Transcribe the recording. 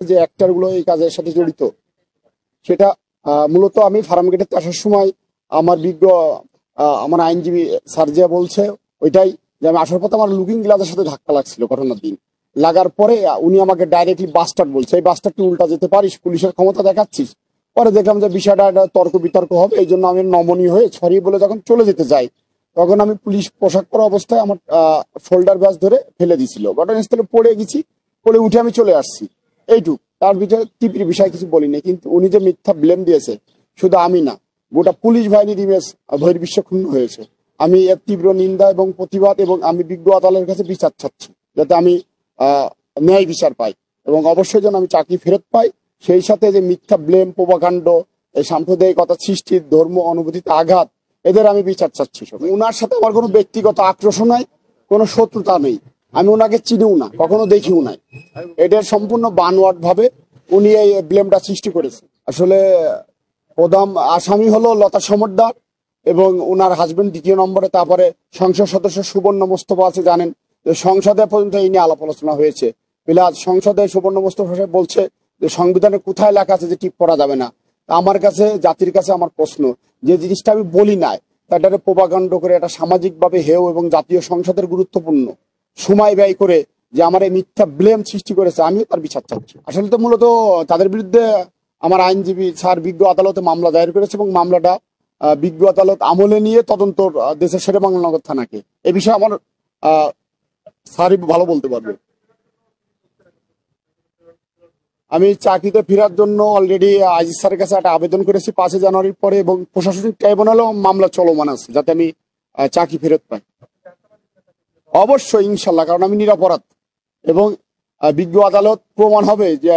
যে অ্যাক্টরগুলো এই কাজের সাথে জড়িত সেটা মূলত আমি ফার্ম গেটে আসার সময় আমার আমার আইনজীবী সার্জিয়া বলছে ওইটাই যে আমি আসার পথে আমার লুকিং গ্লাসের সাথে ধাক্কা লাগছিল ঘটনার দিন। লাগার পরে উনি আমাকে ডাইরেক্টলি বাস্টার্ড বলছে, এই বাস্টার্ড তুই উল্টা যেতে পারিস, পুলিশের ক্ষমতা দেখাচ্ছিস। পরে দেখলাম যে বিষয়টা একটা তর্ক বিতর্ক হবে, এই জন্য আমি নমনীয় হয়ে সরি বলে যখন চলে যেতে যাই তখন আমি পুলিশ পোশাক পরা অবস্থায় আমার শোল্ডার ব্যাস ধরে ফেলে দিছিল। ঘটনাস্থলে পড়ে গেছি, পড়ে উঠে আমি চলে আসছি এইটুক। তার ভিতরে তীব্র বিষয় কিছু বলিনি, কিন্তু উনি যে মিথ্যা ব্লেম দিয়েছে শুধু আমি না, গোটা পুলিশ বাহিনীর ইমেজ বহির্বিশ্ব ক্ষুণ্ণ হয়েছে। আমি এর তীব্র নিন্দা এবং প্রতিবাদ, এবং আমি বিজ্ঞ আদালতের কাছে বিচার চাচ্ছি যাতে আমি ন্যায় বিচার পাই এবং অবশ্যই যেন আমি চাকরি ফেরত পাই। সেই সাথে যে মিথ্যা ব্লেম, প্রোপাগান্ড, এই সাম্প্রদায়িকতা সৃষ্টির, ধর্ম অনুভূতিতে আঘাত, এদের আমি বিচার চাচ্ছি। উনার সাথে আমার কোনো ব্যক্তিগত আক্রোশ নাই, কোনো শত্রুতা নেই, আমি ওনাকে চিনিও না, কখনো দেখিও নাই। এটার সম্পূর্ণ বানোয়াট ভাবে উনি এই ব্লেমটা সৃষ্টি করেছে। আসলে প্রধান আসামি হলো লতা সমদ্দার এবং ওনার হাজবেন্ড দ্বিতীয় নম্বরে, তারপরে সংসদ সদস্য সুবর্ণ মোস্তফা আছে। জানেন যে সংসদে পর্যন্ত এই নিয়ে আলাপ আলোচনা হয়েছে। প্লাস সংসদে সুবর্ণ মোস্তফা সাহেব বলছে যে সংবিধানে কোথায় লেখা আছে যে টিপ করা যাবে না। আমার কাছে, জাতির কাছে আমার প্রশ্ন, যে জিনিসটা আমি বলি নাই তাটারে প্রোপাগান্ড করে এটা সামাজিকভাবে হেও এবং জাতীয় সংসদের গুরুত্বপূর্ণ সময় ব্যয় করে যে আমার এই মিথ্যা ব্লেম সৃষ্টি করেছে, আমিও তার বিচার চাচ্ছি। আসলে তো মূলত তাদের বিরুদ্ধে আমার আইনজীবী স্যার বিজ্ঞ আদালতে মামলা দায়ের করেছে এবং মামলাটা বিজ্ঞ আদালত আমলে নিয়ে তদন্ত দেশের শেরে বাংলানগর থানাকে। এ বিষয়ে আমার স্যারই ভালো বলতে পারবে। আমি চাকরিতে ফেরার জন্য অলরেডি আজিজ স্যারের কাছে একটা আবেদন করেছি 5 জানুয়ারির পরে, এবং প্রশাসনিক ট্রাইব্যুনালেও মামলা চলমান আছে যাতে আমি চাকরি ফেরত পাই। অবশ্যই ইনশাল্লাহ, কারণ আমি নিরপরাধ এবং বিজ্ঞ আদালত প্রমাণ হবে যে